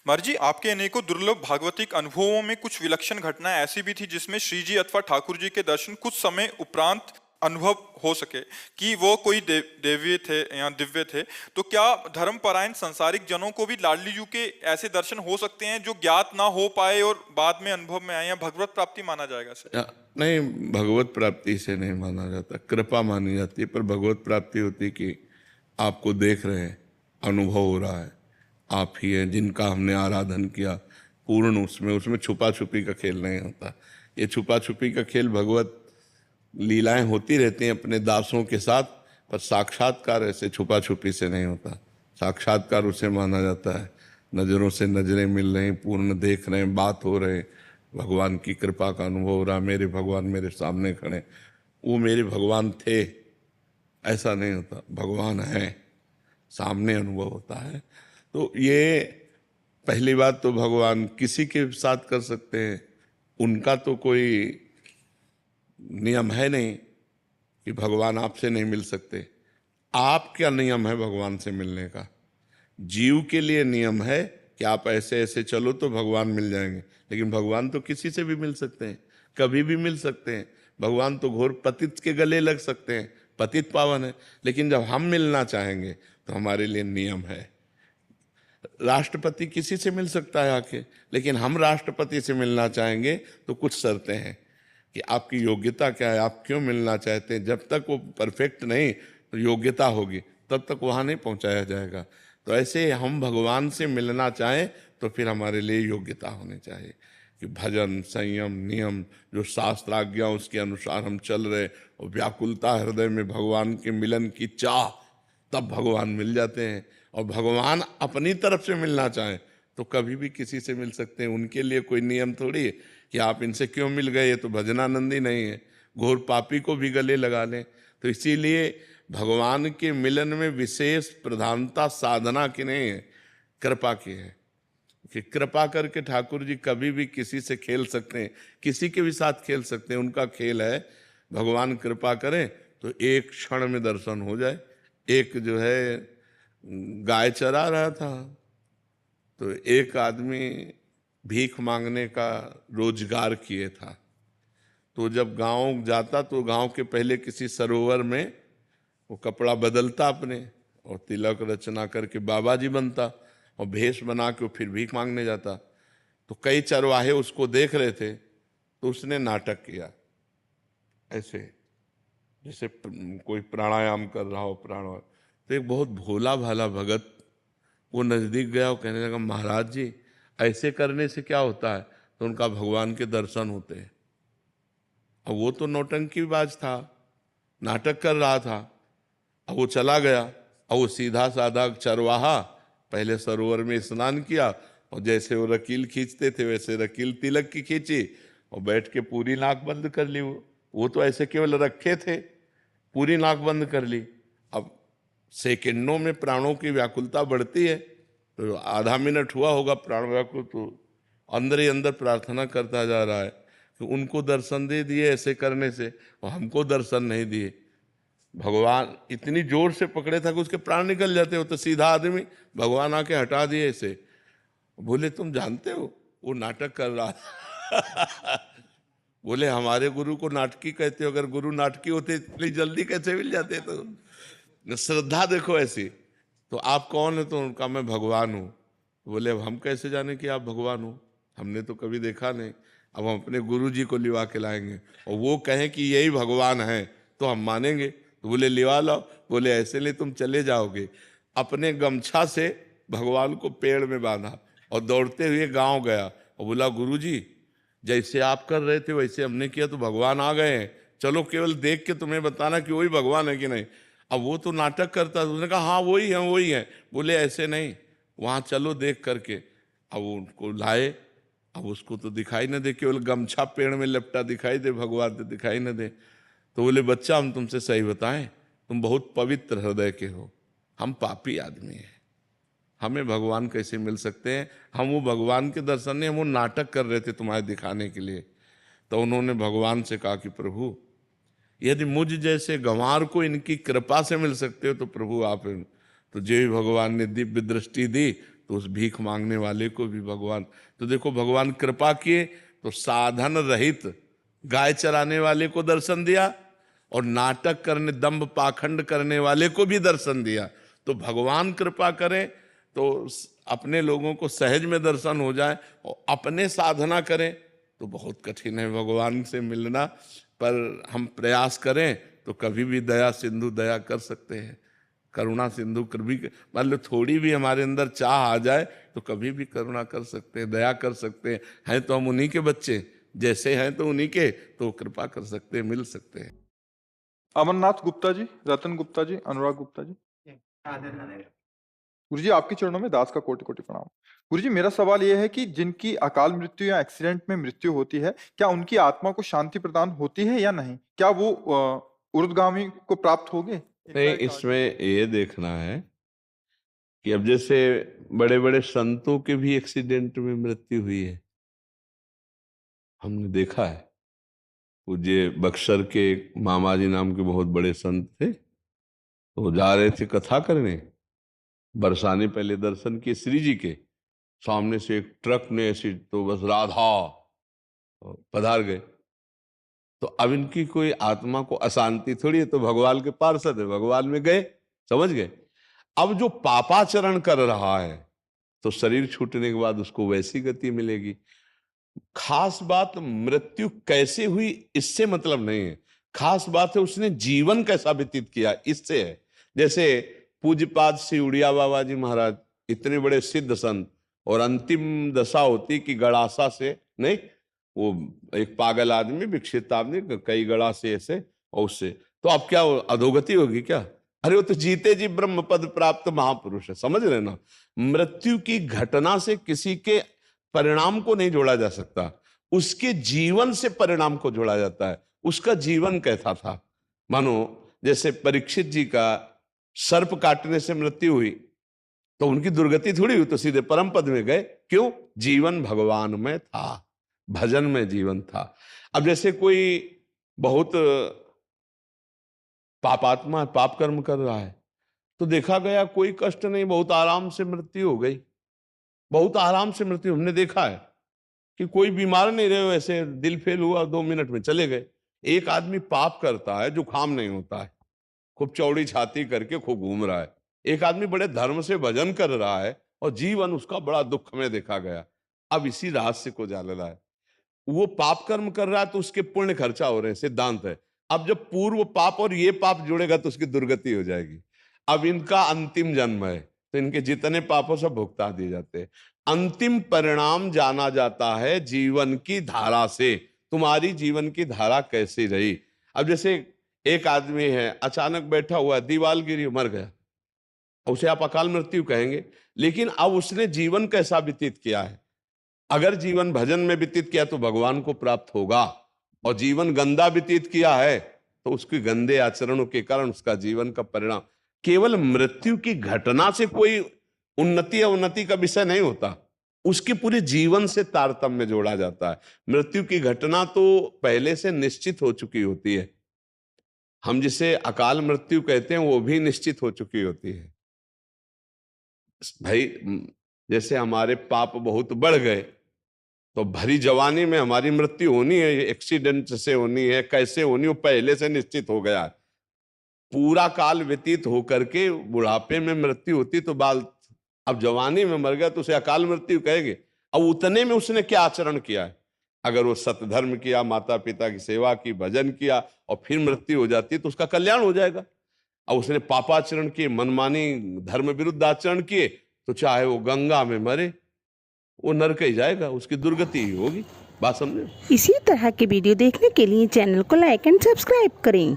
महाराज जी, आपके अनेकों दुर्लभ भागवतिक अनुभवों में कुछ विलक्षण घटनाएं ऐसी भी थी जिसमें श्री जी अथवा ठाकुर जी के दर्शन कुछ समय उपरांत अनुभव हो सके कि वो कोई देवीय थे या दिव्य थे। तो क्या धर्मपरायण संसारिक जनों को भी लाडली जी के ऐसे दर्शन हो सकते हैं जो ज्ञात ना हो पाए और बाद में अनुभव में आए, या भगवत प्राप्ति माना जाएगा सर? नहीं, भगवत प्राप्ति से नहीं माना जाता, कृपा मानी जाती है। पर भगवत प्राप्ति होती कि आपको देख रहे हैं, अनुभव हो रहा है, आप ही हैं जिनका हमने आराधन किया पूर्ण। उसमें छुपा छुपी का खेल नहीं होता। ये छुपा छुपी का खेल भगवत लीलाएं होती रहती हैं अपने दासों के साथ, पर साक्षात्कार ऐसे छुपा छुपी से नहीं होता। साक्षात्कार उसे माना जाता है नज़रों से नज़रें मिल रही, पूर्ण देख रहे हैं, बात हो रहे, भगवान की कृपा का अनुभव हो रहा, मेरे भगवान मेरे सामने खड़े। वो मेरे भगवान थे ऐसा नहीं होता, भगवान है सामने अनुभव होता है। तो ये पहली बात तो भगवान किसी के साथ कर सकते हैं, उनका तो कोई नियम है नहीं कि भगवान आपसे नहीं मिल सकते। आप क्या नियम है भगवान से मिलने का? जीव के लिए नियम है कि आप ऐसे ऐसे चलो तो भगवान मिल जाएंगे, लेकिन भगवान तो किसी से भी मिल सकते हैं, कभी भी मिल सकते हैं। भगवान तो घोर पतित के गले लग सकते हैं, पतित पावन है। लेकिन जब हम मिलना चाहेंगे तो हमारे लिए नियम है। राष्ट्रपति किसी से मिल सकता है आके, लेकिन हम राष्ट्रपति से मिलना चाहेंगे तो कुछ शर्तें हैं कि आपकी योग्यता क्या है, आप क्यों मिलना चाहते हैं। जब तक वो परफेक्ट नहीं तो योग्यता होगी, तब तक वहाँ नहीं पहुँचाया जाएगा। तो ऐसे हम भगवान से मिलना चाहें तो फिर हमारे लिए योग्यता होनी चाहिए कि भजन, संयम, नियम, जो शास्त्र आज्ञा उसके अनुसार हम चल रहे, और व्याकुलता हृदय में भगवान के मिलन की चाह, तब भगवान मिल जाते हैं। और भगवान अपनी तरफ से मिलना चाहें तो कभी भी किसी से मिल सकते हैं। उनके लिए कोई नियम थोड़ी है कि आप इनसे क्यों मिल गए, ये तो भजनानंदी नहीं है, घोर पापी को भी गले लगा लें। तो इसीलिए भगवान के मिलन में विशेष प्रधानता साधना की नहीं है, कृपा की है। कि कृपा करके ठाकुर जी कभी भी किसी से खेल सकते हैं, किसी के भी साथ खेल सकते हैं। उनका खेल है, भगवान कृपा करें तो एक क्षण में दर्शन हो जाए। एक जो है गाय चरा रहा था, तो एक आदमी भीख मांगने का रोजगार किए था। तो जब गांव जाता तो गांव के पहले किसी सरोवर में वो कपड़ा बदलता अपने, और तिलक रचना करके बाबा जी बनता, और भेष बना के फिर भीख मांगने जाता। तो कई चरवाहे उसको देख रहे थे, तो उसने नाटक किया ऐसे, जैसे कोई प्राणायाम कर रहा हो, प्राणायाम। तो एक बहुत भोला भाला भगत वो नजदीक गया और कहने लगा, महाराज जी ऐसे करने से क्या होता है? तो उनका भगवान के दर्शन होते हैं। और वो तो नौटंकीबाज था, नाटक कर रहा था। अब वो चला गया, और वो सीधा साधा चरवाहा पहले सरोवर में स्नान किया, और जैसे वो रकील खींचते थे वैसे रकील तिलक की खींची, और बैठ के पूरी नाक बंद कर ली। वो तो ऐसे केवल रखे थे, पूरी नाक बंद कर ली। अब सेकंडों में प्राणों की व्याकुलता बढ़ती है, तो आधा मिनट हुआ होगा प्राण व्याकुल, तो अंदर ही अंदर प्रार्थना करता जा रहा है कि उनको दर्शन दे दिए ऐसे करने से, और हमको दर्शन नहीं दिए। भगवान इतनी जोर से पकड़े था कि उसके प्राण निकल जाते हो। तो सीधा आदमी, भगवान आके हटा दिए ऐसे। बोले, तुम जानते हो वो नाटक कर रहा था। बोले, हमारे गुरु को नाटकी कहते हो, अगर गुरु नाटकी होते इतनी जल्दी कैसे मिल जाते? तो श्रद्धा देखो ऐसी। तो आप कौन है? तो उनका, मैं भगवान हूँ। बोले, अब हम कैसे जाने कि आप भगवान हो, हमने तो कभी देखा नहीं। अब हम अपने गुरु जी को लिवा के लाएंगे, और वो कहें कि यही भगवान है तो हम मानेंगे। तो बोले, लिवा लाओ। बोले, ऐसे नहीं, तुम चले जाओगे। अपने गमछा से भगवान को पेड़ में बांधा और दौड़ते हुए गांव गया, और बोला, गुरु जी जैसे आप कर रहे थे वैसे हमने किया तो भगवान आ गए हैं, चलो केवल देख के तुम्हें बताना कि वही भगवान है कि नहीं। अब वो तो नाटक करता था, उसने कहा, हाँ वही है वही है। बोले, ऐसे नहीं, वहाँ चलो देख करके। अब उनको लाए, अब उसको तो दिखाई न दे, केवल गमछा पेड़ में लपटा दिखाई दे, भगवान तो दिखाई न दे। तो बोले, बच्चा हम तुमसे सही बताएं, तुम बहुत पवित्र हृदय के हो, हम पापी आदमी हैं, हमें भगवान कैसे मिल सकते हैं? हम वो भगवान के दर्शन नहीं, हम वो नाटक कर रहे थे तुम्हारे दिखाने के लिए। तो उन्होंने भगवान से कहा कि प्रभु, यदि मुझ जैसे गंवार को इनकी कृपा से मिल सकते हो तो प्रभु आप हैं। तो जो ही भगवान ने दिव्य दृष्टि दी तो उस भीख मांगने वाले को भी भगवान, तो देखो भगवान कृपा किए तो साधन रहित गाय चराने वाले को दर्शन दिया और नाटक करने दंभ पाखंड करने वाले को भी दर्शन दिया। तो भगवान कृपा करें तो अपने लोगों को सहज में दर्शन हो जाए, और अपने साधना करें तो बहुत कठिन है भगवान से मिलना, पर हम प्रयास करें तो कभी भी दया सिंधु दया कर सकते हैं, करुणा सिंधु कभी मान लो थोड़ी भी हमारे अंदर चाह आ जाए तो कभी भी करुणा कर सकते हैं, दया कर सकते हैं तो हम उन्हीं के बच्चे, जैसे हैं तो उन्हीं के, तो कृपा कर सकते हैं, मिल सकते हैं। अमरनाथ गुप्ता जी, रतन गुप्ता जी, अनुराग गुप्ता जी। गुरु जी, आपके चरणों में दास का कोटि कोटि प्रणाम। गुरु जी, मेरा सवाल यह है कि जिनकी अकाल मृत्यु या एक्सीडेंट में मृत्यु होती है, क्या उनकी आत्मा को शांति प्रदान होती है या नहीं? क्या वो ऊर्ध्वगामी को प्राप्त होंगे? नहीं, इसमें ये देखना है कि अब जैसे बड़े बड़े संतों के भी एक्सीडेंट में मृत्यु हुई है, हमने देखा है। पूज्य बक्सर के मामा जी नाम के बहुत बड़े संत थे, तो जा रहे थे कथा करने, बरसाने पहले दर्शन किए श्री जी के, सामने से एक ट्रक ने ऐसी तो बस राधा पधार गए। तो अब इनकी कोई आत्मा को अशांति थोड़ी है, तो भगवान के पार्षद है, भगवान में गए, समझ गए। अब जो पापाचरण कर रहा है तो शरीर छूटने के बाद उसको वैसी गति मिलेगी। खास बात मृत्यु कैसे हुई इससे मतलब नहीं है, खास बात है उसने जीवन कैसा व्यतीत किया, इससे है। जैसे पूज्यपाद श्री उड़िया बाबा जी महाराज, इतने बड़े सिद्ध संत, और अंतिम दशा होती कि गड़ासा से नहीं, वो एक पागल आदमी, विकसित आदमी, कई गड़ा से ऐसे, और उससे तो अब क्या अधोगति होगी क्या? अरे वो तो जीते जी ब्रह्म पद प्राप्त महापुरुष है, समझ रहे ना। मृत्यु की घटना से किसी के परिणाम को नहीं जोड़ा जा सकता, उसके जीवन से परिणाम को जोड़ा जाता है। उसका जीवन कैसा था, मानो जैसे परीक्षित जी का सर्प काटने से मृत्यु हुई तो उनकी दुर्गति थोड़ी हुई, तो सीधे परम पद में गए। क्यों? जीवन भगवान में था, भजन में जीवन था। अब जैसे कोई बहुत पापात्मा पाप कर्म कर रहा है, तो देखा गया कोई कष्ट नहीं, बहुत आराम से मृत्यु हो गई, बहुत आराम से मृत्यु। हमने देखा है कि कोई बीमार नहीं रहे, वैसे दिल फेल हुआ 2 मिनट में चले गए। एक आदमी पाप करता है, जुकाम नहीं होता है, खूब चौड़ी छाती करके खूब घूम रहा है। एक आदमी बड़े धर्म से भजन कर रहा है और जीवन उसका बड़ा दुख में देखा गया। अब इसी रहस्य को जानना है। वो पाप कर्म कर रहा है तो उसके पुण्य खर्चा हो रहे हैं, सिद्धांत है। अब जब पूर्व पाप और ये पाप जुड़ेगा तो उसकी दुर्गति हो जाएगी। अब इनका अंतिम जन्म है तो इनके जितने पापों सब भुगता दिए जाते हैं। अंतिम परिणाम जाना जाता है जीवन की धारा से, तुम्हारी जीवन की धारा कैसी रही। अब जैसे एक आदमी है, अचानक बैठा हुआ, दीवाल गिरी, मर गया, उसे आप अकाल मृत्यु कहेंगे, लेकिन अब उसने जीवन कैसा व्यतीत किया है। अगर जीवन भजन में व्यतीत किया तो भगवान को प्राप्त होगा, और जीवन गंदा व्यतीत किया है तो उसके गंदे आचरणों के कारण उसका जीवन का परिणाम। केवल मृत्यु की घटना से कोई उन्नति अवनति का विषय नहीं होता, उसके पूरे जीवन से तारतम्य जोड़ा जाता है। मृत्यु की घटना तो पहले से निश्चित हो चुकी होती है, हम जिसे अकाल मृत्यु कहते हैं वो भी निश्चित हो चुकी होती है। भाई जैसे हमारे पाप बहुत बढ़ गए तो भरी जवानी में हमारी मृत्यु होनी है, एक्सीडेंट से होनी है, कैसे होनी, वो पहले से निश्चित हो गया। पूरा काल व्यतीत होकर के बुढ़ापे में मृत्यु होती तो बाल, अब जवानी में मर गया तो उसे अकाल मृत्यु कहेंगे। अब उतने में उसने क्या आचरण किया है, अगर वो सतधर्म किया, माता पिता की सेवा की, भजन किया, और फिर मृत्यु हो जाती तो उसका कल्याण हो जाएगा। अब उसने पापाचरण किए, मनमानी धर्म विरुद्ध आचरण किए, तो चाहे वो गंगा में मरे वो नरक ही जाएगा, उसकी दुर्गति ही होगी। बात समझे? इसी तरह के वीडियो देखने के लिए चैनल को लाइक एंड सब्सक्राइब करें।